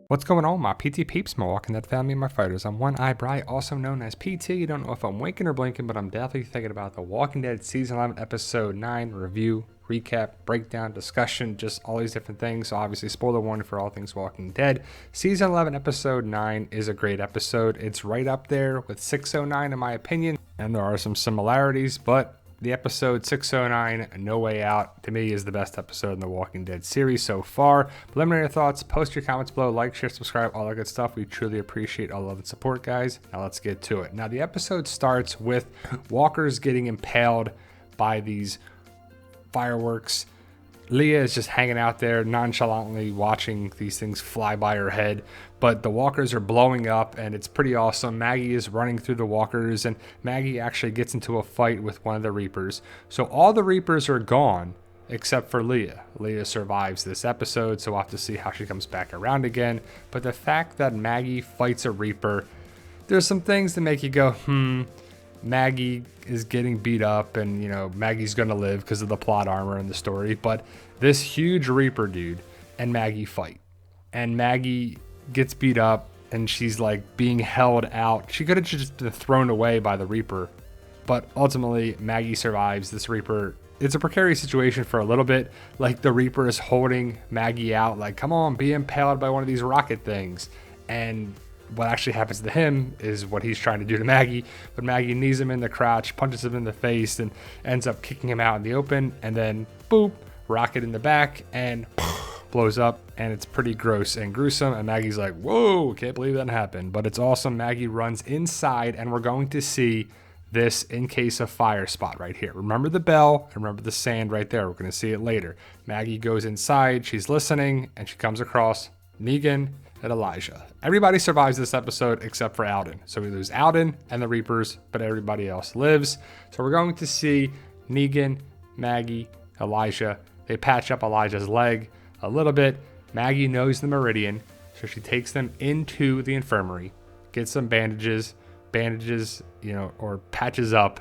What's going on, my PT peeps, my Walking Dead family, and my fighters? I'm One Eye Bry, also known as PT. You don't know if I'm winking or blinking, but I'm definitely thinking about the Walking Dead Season 11, Episode 9 review, recap, breakdown, discussion, just all these different things. So obviously, spoiler warning for all things Walking Dead. Season 11, Episode 9 is a great episode. It's right up there with 609 in my opinion, and there are some similarities, but the episode 609, No Way Out, to me is the best episode in the Walking Dead series so far. Let me know your thoughts. Post your comments below. Like, share, subscribe, all that good stuff. We truly appreciate all love and support, guys. Now let's get to it. Now the episode starts with walkers getting impaled by these fireworks. Leah is just hanging out there nonchalantly watching these things fly by her head, but the walkers are blowing up and it's pretty awesome. Maggie is running through the walkers and Maggie actually gets into a fight with one of the Reapers. So all the Reapers are gone except for Leah. Leah survives this episode, so we'll have to see how she comes back around again. But the fact that Maggie fights a Reaper, there's some things that make you go, Maggie is getting beat up and, you know, Maggie's gonna live because of the plot armor in the story, but this huge Reaper dude and Maggie fight, and Maggie gets beat up and she's like being held out. She could have just been thrown away by the Reaper, but ultimately Maggie survives this Reaper. It's a precarious situation for a little bit. Like the Reaper is holding Maggie out, like, come on, be impaled by one of these rocket things. And what actually happens to him is what he's trying to do to Maggie, but Maggie knees him in the crotch, punches him in the face, and ends up kicking him out in the open, and then boop, rocket in the back, and blows up, and it's pretty gross and gruesome, and Maggie's like, whoa, can't believe that happened, but it's awesome. Maggie runs inside, and we're going to see this in case of fire spot right here. Remember the bell, and remember the sand right there. We're going to see it later. Maggie goes inside, she's listening, and she comes across Negan and Elijah. Everybody survives this episode except for Alden. So we lose Alden and the Reapers, but everybody else lives. So we're going to see Negan, Maggie, Elijah. They patch up Elijah's leg a little bit. Maggie knows the Meridian, so she takes them into the infirmary, gets some bandages, or patches up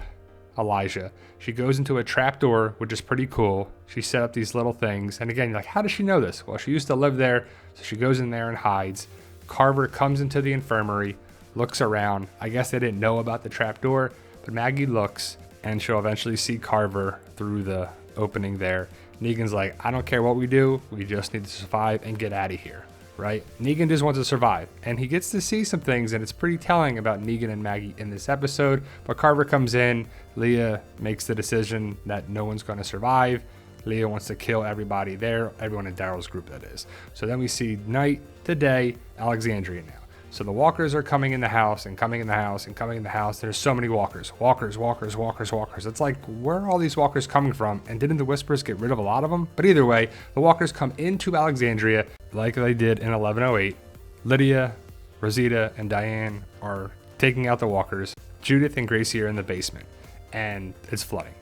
Elijah. She goes into a trap door, which is pretty cool. She set up these little things. And again, you're like, how does she know this? Well, she used to live there, so she goes in there and hides. Carver comes into the infirmary, looks around. I guess they didn't know about the trap door, but Maggie looks, and she'll eventually see Carver through the opening there. Negan's like, I don't care what we do, we just need to survive and get out of here, right? Negan just wants to survive, and he gets to see some things, and it's pretty telling about Negan and Maggie in this episode. But Carver comes in, Leah makes the decision that no one's going to survive. Leah wants to kill everybody there, everyone in Daryl's group, that is. So then we see night to day, Alexandria now. So the walkers are coming in the house and coming in the house and coming in the house. There's so many walkers. Walkers. It's like, where are all these walkers coming from? And didn't the Whispers get rid of a lot of them? But either way, the walkers come into Alexandria like they did in 1108. Lydia, Rosita, and Diane are taking out the walkers. Judith and Gracie are in the basement, and it's flooding.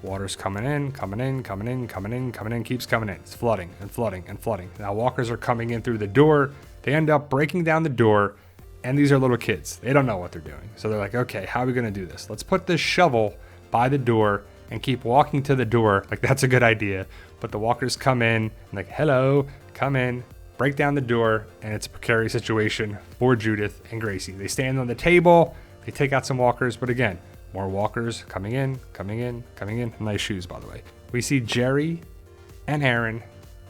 Water's coming in, keeps coming in. It's flooding and flooding and flooding. Now walkers are coming in through the door. They end up breaking down the door, and these are little kids. They don't know what they're doing. So they're like, okay, how are we going to do this? Let's put this shovel by the door and keep walking to the door. Like, that's a good idea. But the walkers come in and like, hello, come in, break down the door, and it's a precarious situation for Judith and Gracie. They stand on the table, they take out some walkers, but again, more walkers coming in. Nice shoes, by the way. We see Jerry and Aaron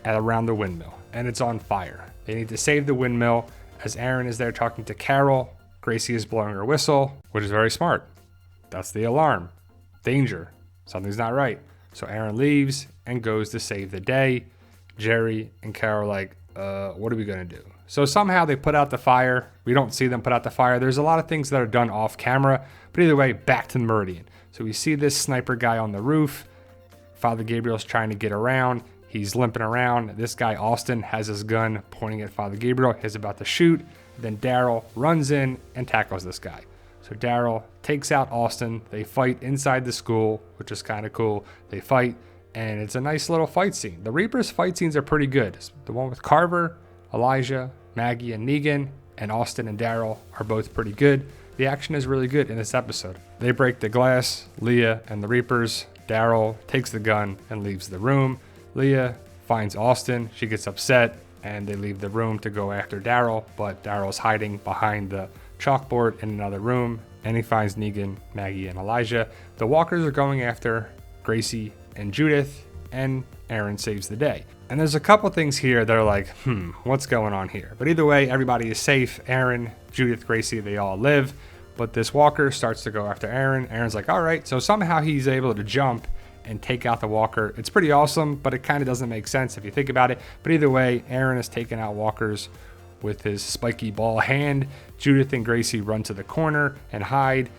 around the windmill, and it's on fire. They need to save the windmill as Aaron is there talking to Carol. Gracie is blowing her whistle, which is very smart. That's the alarm. Danger. Something's not right. So Aaron leaves and goes to save the day. Jerry and Carol are like, what are we going to do? So somehow they put out the fire. We don't see them put out the fire. There's a lot of things that are done off camera, but either way, back to the Meridian. So we see this sniper guy on the roof. Father Gabriel's trying to get around. He's limping around. This guy, Austin, has his gun pointing at Father Gabriel. He's about to shoot. Then Daryl runs in and tackles this guy. So Daryl takes out Austin. They fight inside the school, which is kind of cool. They fight, and it's a nice little fight scene. The Reapers fight scenes are pretty good. The one with Carver, Elijah, Maggie, and Negan, and Austin and Daryl are both pretty good. The action is really good in this episode. They break the glass, Leah and the Reapers. Daryl takes the gun and leaves the room. Leah finds Austin. She gets upset. and they leave the room to go after Daryl, but Daryl's hiding behind the chalkboard in another room, and he finds Negan, Maggie, and Elijah. The walkers are going after Gracie and Judith, and Aaron saves the day. And there's a couple things here that are like, what's going on here? But either way, everybody is safe. Aaron, Judith, Gracie, they all live. But this walker starts to go after Aaron. Aaron's like, all right. So somehow he's able to jump and take out the walker. It's pretty awesome, but it kind of doesn't make sense if you think about it. But either way, Aaron has taken out walkers with his spiky ball hand. Judith and Gracie run to the corner and hide.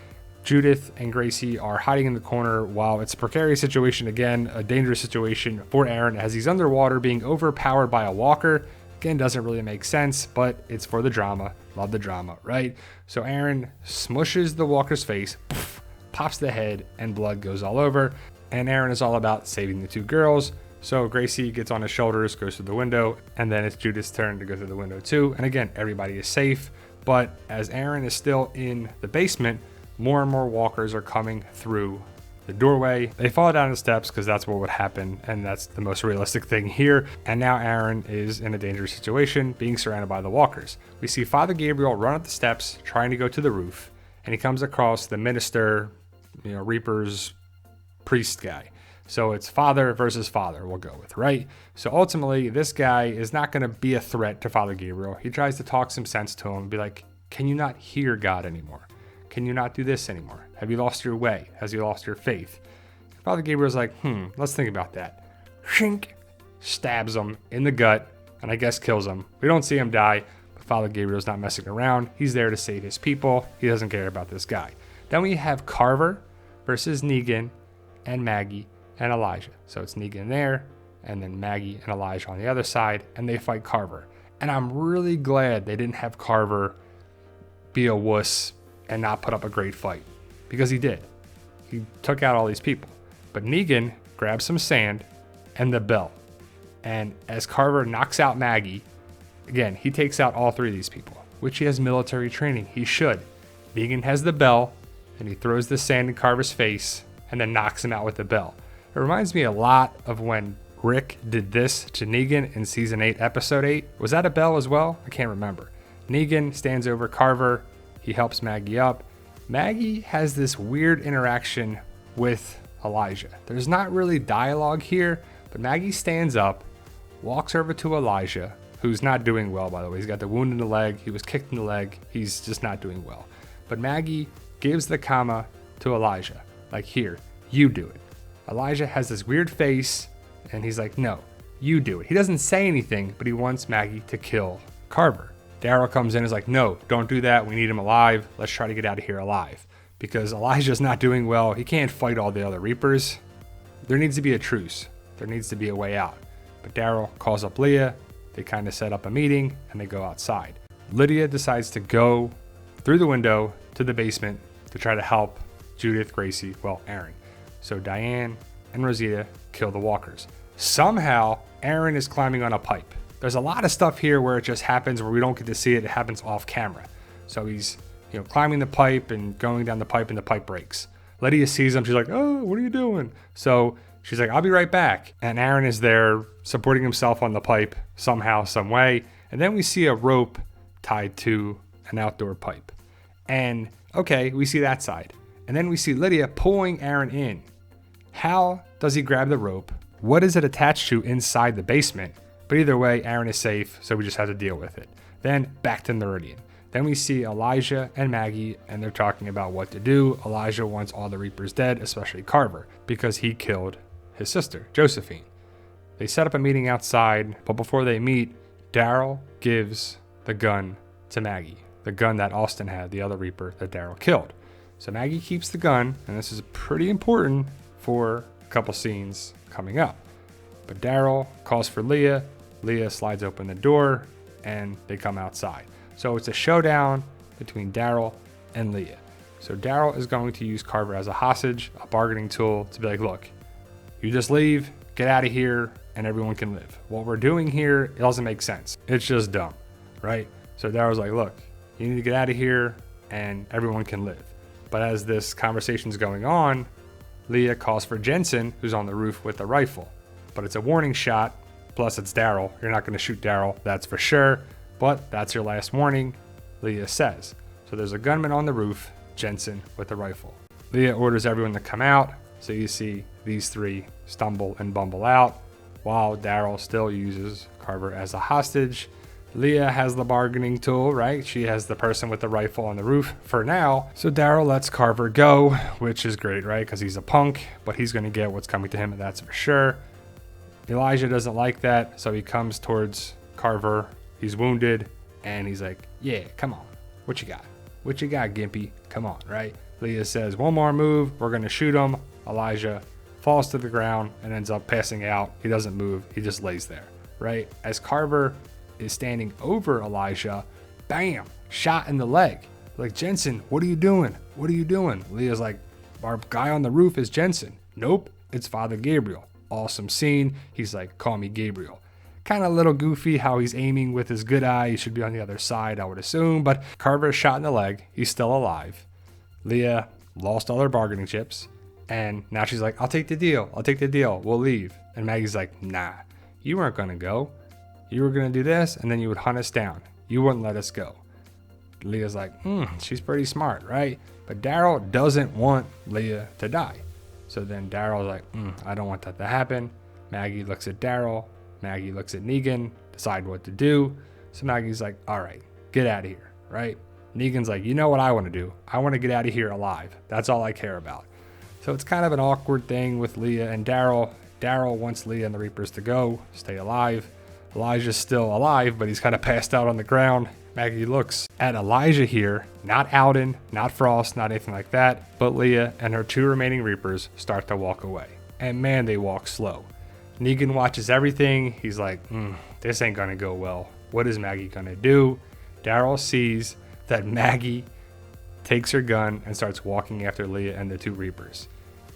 Judith and Gracie are hiding in the corner while it's a precarious situation again, a dangerous situation for Aaron as he's underwater being overpowered by a walker. Again, doesn't really make sense, but it's for the drama. Love the drama, right? So Aaron smushes the walker's face, pops the head, and blood goes all over. And Aaron is all about saving the two girls. So Gracie gets on his shoulders, goes through the window, and then it's Judith's turn to go through the window too. And again, everybody is safe. But as Aaron is still in the basement, more and more walkers are coming through the doorway. They fall down the steps because that's what would happen, and that's the most realistic thing here. And now Aaron is in a dangerous situation, being surrounded by the walkers. We see Father Gabriel run up the steps, trying to go to the roof, and he comes across the minister, Reaper's priest guy. So it's father versus father, we'll go with, right? So ultimately, this guy is not going to be a threat to Father Gabriel. He tries to talk some sense to him and be like, can you not hear God anymore? Can you not do this anymore? Have you lost your way? Has you lost your faith? Father Gabriel's like, let's think about that. Shink, stabs him in the gut, and I guess kills him. We don't see him die, but Father Gabriel's not messing around. He's there to save his people. He doesn't care about this guy. Then we have Carver versus Negan and Maggie and Elijah. So it's Negan there, and then Maggie and Elijah on the other side, and they fight Carver. And I'm really glad they didn't have Carver be a wuss and not put up a great fight, because he did. He took out all these people. But Negan grabs some sand and the bell. And as Carver knocks out Maggie, again, he takes out all three of these people, which he has military training. He should. Negan has the bell, and he throws the sand in Carver's face and then knocks him out with the bell. It reminds me a lot of when Rick did this to Negan in season 8, episode 8. Was that a bell as well? I can't remember. Negan stands over Carver. He helps Maggie up. Maggie has this weird interaction with Elijah. There's not really dialogue here, but Maggie stands up, walks over to Elijah, who's not doing well, by the way. He's got the wound in the leg. He was kicked in the leg. He's just not doing well. But Maggie gives the comma to Elijah. Like, here, you do it. Elijah has this weird face, and he's like, no, you do it. He doesn't say anything, but he wants Maggie to kill Carver. Daryl comes in and is like, no, don't do that. We need him alive. Let's try to get out of here alive. Because Elijah's not doing well. He can't fight all the other Reapers. There needs to be a truce. There needs to be a way out. But Daryl calls up Leah. They kind of set up a meeting, and they go outside. Lydia decides to go through the window to the basement to try to help Judith, Gracie, Aaron. So Diane and Rosita kill the walkers. Somehow, Aaron is climbing on a pipe. There's a lot of stuff here where it just happens where we don't get to see it. It happens off camera. So he's, climbing the pipe and going down the pipe, and the pipe breaks. Lydia sees him. She's like, oh, what are you doing? So she's like, I'll be right back. And Aaron is there supporting himself on the pipe somehow, some way. And then we see a rope tied to an outdoor pipe. And okay, we see that side. And then we see Lydia pulling Aaron in. How does he grab the rope? What is it attached to inside the basement? But either way, Aaron is safe, so we just have to deal with it. Then back to Meridian. Then we see Elijah and Maggie, and they're talking about what to do. Elijah wants all the Reapers dead, especially Carver, because he killed his sister, Josephine. They set up a meeting outside, but before they meet, Daryl gives the gun to Maggie. The gun that Austin had, the other Reaper that Daryl killed. So Maggie keeps the gun, and this is pretty important for a couple scenes coming up. But Daryl calls for Leah. Leah slides open the door, and they come outside. So it's a showdown between Daryl and Leah. So Daryl is going to use Carver as a hostage, a bargaining tool, to be like, look, you just leave, get out of here, and everyone can live. What we're doing here, it doesn't make sense. It's just dumb, right? So Daryl's like, look, you need to get out of here, and everyone can live. But as this conversation's going on, Leah calls for Jensen, who's on the roof with a rifle. But it's a warning shot, Plus, it's Daryl. You're not going to shoot Daryl, that's for sure. But that's your last warning, Leah says. So there's a gunman on the roof, Jensen with a rifle. Leah orders everyone to come out. So you see these three stumble and bumble out while Daryl still uses Carver as a hostage. Leah has the bargaining tool, right? She has the person with the rifle on the roof for now. So Daryl lets Carver go, which is great, right? Because he's a punk, but he's going to get what's coming to him, and that's for sure. Elijah doesn't like that, so he comes towards Carver. He's wounded, and he's like, yeah, come on. What you got? What you got, Gimpy? Come on, right? Leah says, one more move, we're going to shoot him. Elijah falls to the ground and ends up passing out. He doesn't move. He just lays there, right? As Carver is standing over Elijah, bam, shot in the leg. Like, Jensen, what are you doing? What are you doing? Leah's like, our guy on the roof is Jensen. Nope, it's Father Gabriel. Awesome scene. He's like, call me Gabriel. Kind of a little goofy how he's aiming with his good eye. He should be on the other side, I would assume. But Carver is shot in the leg. He's still alive. Leah lost all her bargaining chips. And now she's like, I'll take the deal. I'll take the deal. We'll leave. And Maggie's like, nah, you weren't going to go. You were going to do this, and then you would hunt us down. You wouldn't let us go. Leah's like, she's pretty smart, right? But Daryl doesn't want Leah to die. So then Daryl's like, I don't want that to happen. Maggie looks at Daryl. Maggie looks at Negan, decide what to do. So Maggie's like, all right, get out of here, right? Negan's like, you know what I want to do? I want to get out of here alive. That's all I care about. So it's kind of an awkward thing with Leah and Daryl. Daryl wants Leah and the Reapers to go, stay alive. Elijah's still alive, but he's kind of passed out on the ground. Maggie looks at Elijah here, not Alden, not Frost, not anything like that, but Leah and her two remaining Reapers start to walk away. And man, they walk slow. Negan watches everything. He's like, this ain't gonna go well. What is Maggie gonna do? Daryl sees that Maggie takes her gun and starts walking after Leah and the two Reapers.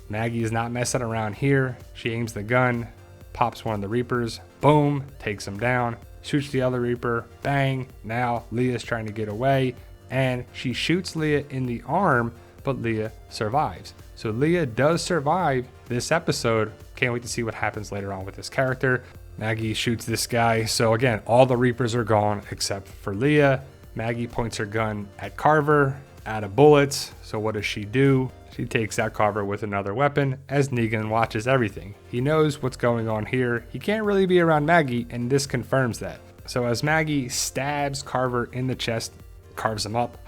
Maggie is not messing around here. She aims the gun, pops one of the Reapers, boom, takes him down, shoots the other Reaper, bang. Now Leah's trying to get away, and she shoots Leah in the arm, but Leah survives. So Leah does survive this episode. Can't wait to see what happens later on with this character. Maggie shoots this guy. So again, all the Reapers are gone except for Leah. Maggie points her gun at Carver, out of bullets. So what does she do? She takes out Carver with another weapon as Negan watches everything. He knows what's going on here. He can't really be around Maggie, and this confirms that. So as Maggie stabs Carver in the chest, carves him up,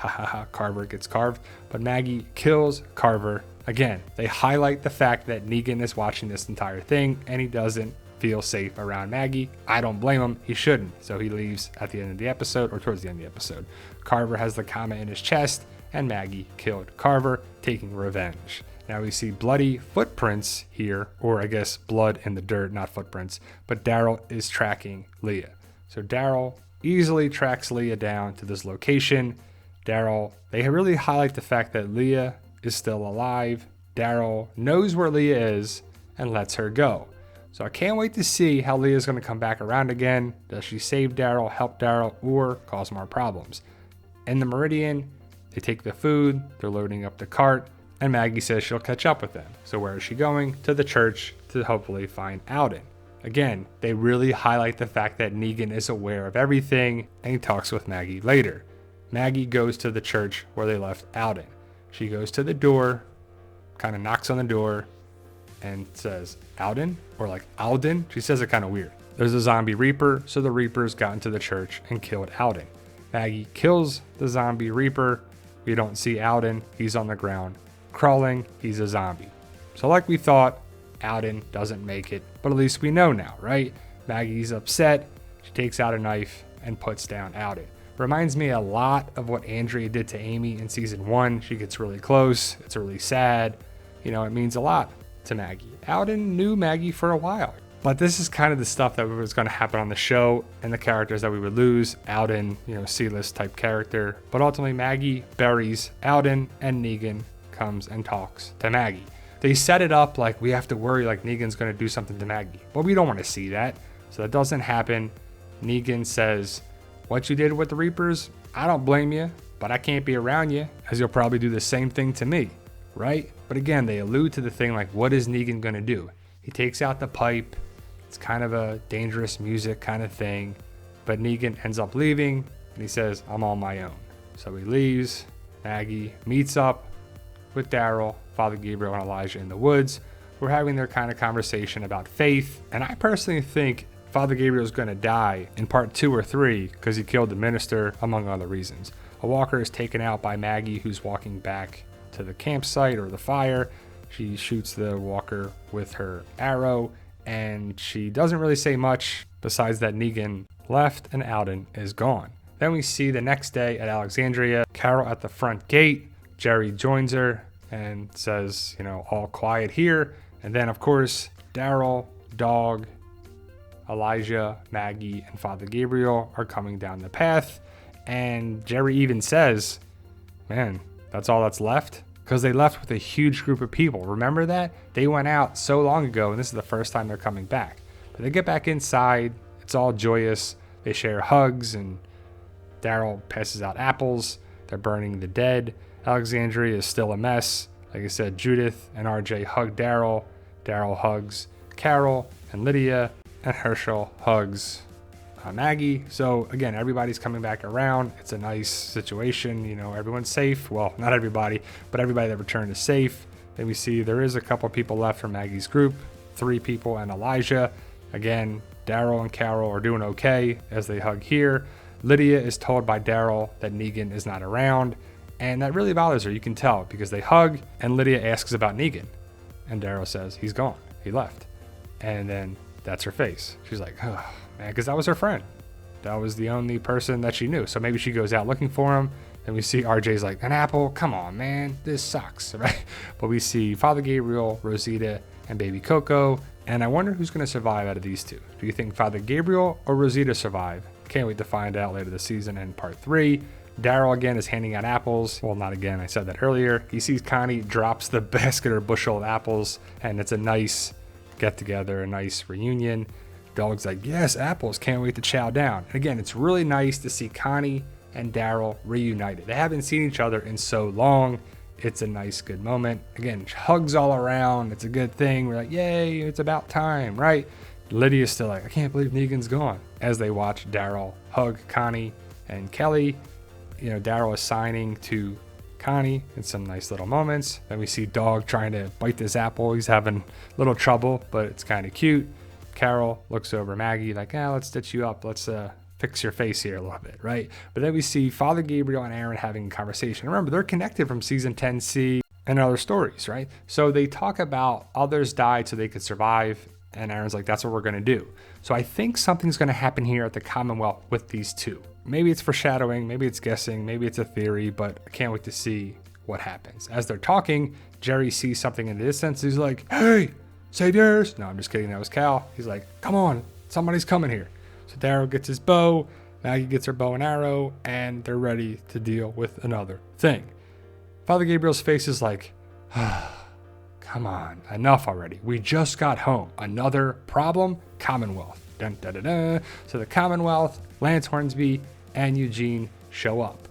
Carver gets carved, but Maggie kills Carver. Again, they highlight the fact that Negan is watching this entire thing and he doesn't feel safe around Maggie. I don't blame him. He shouldn't. So he leaves at the end of the episode, or towards the end of the episode. Carver has the comma in his chest, and Maggie killed Carver, taking revenge. Now we see bloody footprints here, or I guess blood in the dirt, not footprints, but Daryl is tracking Leah. So Daryl easily tracks Leah down to this location. Daryl, they really highlight the fact that Leah is still alive. Daryl knows where Leah is and lets her go. So I can't wait to see how Leah's going to come back around again. Does she save Daryl, help Daryl, or cause more problems? In the Meridian, they take the food, they're loading up the cart, and Maggie says she'll catch up with them. So where is she going? To the church to hopefully find Alden. Again, they really highlight the fact that Negan is aware of everything, and he talks with Maggie later. Maggie goes to the church where they left Alden. She goes to the door, kind of knocks on the door, and says, Alden? Or like Alden? She says it kind of weird. There's a zombie Reaper, so the Reapers got into the church and killed Alden. Maggie kills the zombie Reaper. We don't see Alden. He's on the ground, crawling. He's a zombie. So like we thought, Alden doesn't make it, but at least we know now, right? Maggie's upset. She takes out a knife and puts down Alden. Reminds me a lot of what Andrea did to Amy in season 1. She gets really close. It's really sad. You know, it means a lot to Maggie. Alden knew Maggie for a while. But this is kind of the stuff that was going to happen on the show and the characters that we would lose. Alden, you know, C-list type character. But ultimately, Maggie buries Alden and Negan comes and talks to Maggie. They set it up like we have to worry like Negan's going to do something to Maggie. But we don't want to see that. So that doesn't happen. Negan says, what you did with the Reapers, I don't blame you, but I can't be around you, as you'll probably do the same thing to me, right? But again, they allude to the thing like, what is Negan going to do? He takes out the pipe, It's kind of a dangerous music kind of thing. But Negan ends up leaving and he says, I'm on my own. So he leaves. Maggie meets up with Daryl, Father Gabriel, and Elijah in the woods. We're having their kind of conversation about faith. And I personally think Father Gabriel's going to die in part 2 or 3 because he killed the minister, among other reasons. A walker is taken out by Maggie, who's walking back to the campsite or the fire. She shoots the walker with her arrow, and she doesn't really say much besides that Negan left and Alden is gone. Then we see the next day at Alexandria, Carol at the front gate. Jerry joins her and says, all quiet here. And then, of course, Daryl, Dog, Elijah, Maggie, and Father Gabriel are coming down the path. And Jerry even says, man, that's all that's left? Because they left with a huge group of people. Remember that? They went out so long ago, and this is the first time they're coming back. But they get back inside. It's all joyous. They share hugs, and Daryl passes out apples. They're burning the dead. Alexandria is still a mess. Like I said, Judith and RJ hug Daryl. Daryl hugs Carol and Lydia, and Herschel hugs Maggie. So again, everybody's coming back around. It's a nice situation. Everyone's safe. Well, not everybody, but everybody that returned is safe. Then we see there is a couple people left from Maggie's group, 3 people and Elijah. Again, Daryl and Carol are doing okay as they hug here. Lydia is told by Daryl that Negan is not around, and that really bothers her. You can tell because they hug, and Lydia asks about Negan, and Daryl says he's gone. He left. And then that's her face. She's like, oh, man, because that was her friend. That was the only person that she knew. So maybe she goes out looking for him. And we see RJ's like, an apple? Come on, man. This sucks, right? But we see Father Gabriel, Rosita, and baby Coco. And I wonder who's going to survive out of these two. Do you think Father Gabriel or Rosita survive? Can't wait to find out later this season in part 3. Daryl again is handing out apples. Well, not again. I said that earlier. He sees Connie, drops the basket or bushel of apples. And it's a nice get together, a nice reunion. Dog's like, yes, apples, can't wait to chow down. And again, it's really nice to see Connie and Daryl reunited. They haven't seen each other in so long. It's a nice, good moment. Again, hugs all around. It's a good thing. We're like, yay, it's about time, right? Lydia's still like, I can't believe Negan's gone. As they watch Daryl hug Connie and Kelly, Daryl is signing to Connie in some nice little moments. Then we see Dog trying to bite this apple. He's having a little trouble, but it's kind of cute. Carol looks over Maggie like, let's stitch you up. Let's fix your face here a little bit, right? But then we see Father Gabriel and Aaron having a conversation. Remember, they're connected from season 10C and other stories, right? So they talk about others died so they could survive. And Aaron's like, that's what we're going to do. So I think something's going to happen here at the Commonwealth with these two. Maybe it's foreshadowing, maybe it's guessing, maybe it's a theory, but I can't wait to see what happens. As they're talking, Jerry sees something in the distance. He's like, hey, saviors. No, I'm just kidding. That was Cal. He's like, come on, somebody's coming here. So Daryl gets his bow, Maggie gets her bow and arrow, and they're ready to deal with another thing. Father Gabriel's face is like, come on, enough already. We just got home. Another problem? Commonwealth. Dun, dun, dun, dun. So the Commonwealth, Lance Hornsby, and Eugene show up.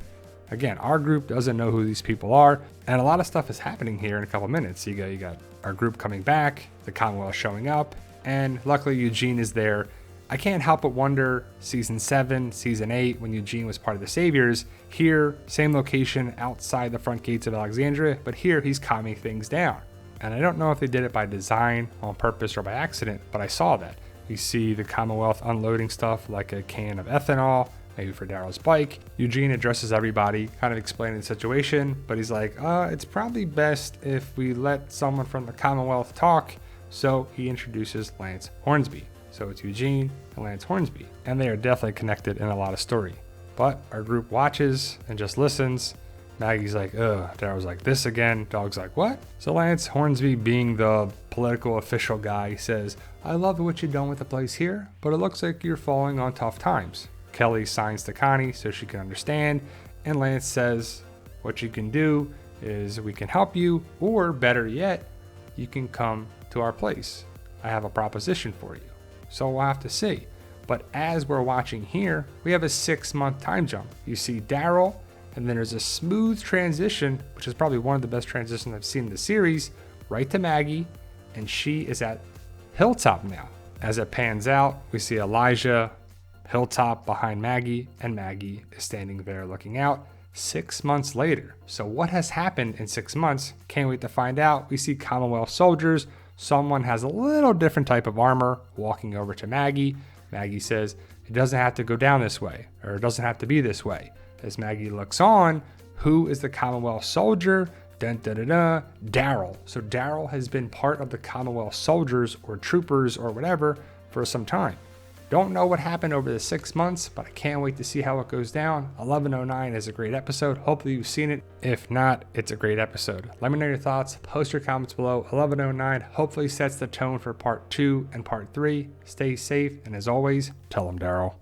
Again, our group doesn't know who these people are, and a lot of stuff is happening here in a couple minutes. You got our group coming back, the Commonwealth showing up, and luckily Eugene is there. I can't help but wonder, season 7, season 8, when Eugene was part of the Saviors, here, same location outside the front gates of Alexandria, but here he's calming things down. And I don't know if they did it by design, on purpose, or by accident, but I saw that. You see the Commonwealth unloading stuff like a can of ethanol, maybe for Daryl's bike. Eugene addresses everybody, kind of explaining the situation, but he's like, it's probably best if we let someone from the Commonwealth talk. So he introduces Lance Hornsby. So it's Eugene and Lance Hornsby, and they are definitely connected in a lot of story. But our group watches and just listens. Maggie's like, ugh. Daryl's like, this again. Dog's like, what? So Lance Hornsby, being the political official guy, says, I love what you've done with the place here, but it looks like you're falling on tough times. Kelly signs to Connie so she can understand, and Lance says, what you can do is we can help you, or better yet, you can come to our place. I have a proposition for you. So we'll have to see. But as we're watching here, we have a 6-month time jump. You see Daryl, and then there's a smooth transition, which is probably one of the best transitions I've seen in the series, right to Maggie, and she is at Hilltop now. As it pans out, we see Elijah hilltop behind Maggie, and Maggie is standing there looking out 6 months later. So what has happened in 6 months? Can't wait to find out. We see Commonwealth soldiers. Someone has a little different type of armor walking over to Maggie. Maggie says, it doesn't have to go down this way, or it doesn't have to be this way. As Maggie looks on, who is the Commonwealth soldier? Dun, dun, dun, dun, Daryl. So Daryl has been part of the Commonwealth soldiers or troopers or whatever for some time. Don't know what happened over the 6 months, but I can't wait to see how it goes down. 1109 is a great episode. Hopefully you've seen it. If not, it's a great episode. Let me know your thoughts. Post your comments below. 1109 hopefully sets the tone for part 2 and part 3. Stay safe, and as always, tell them Daryl.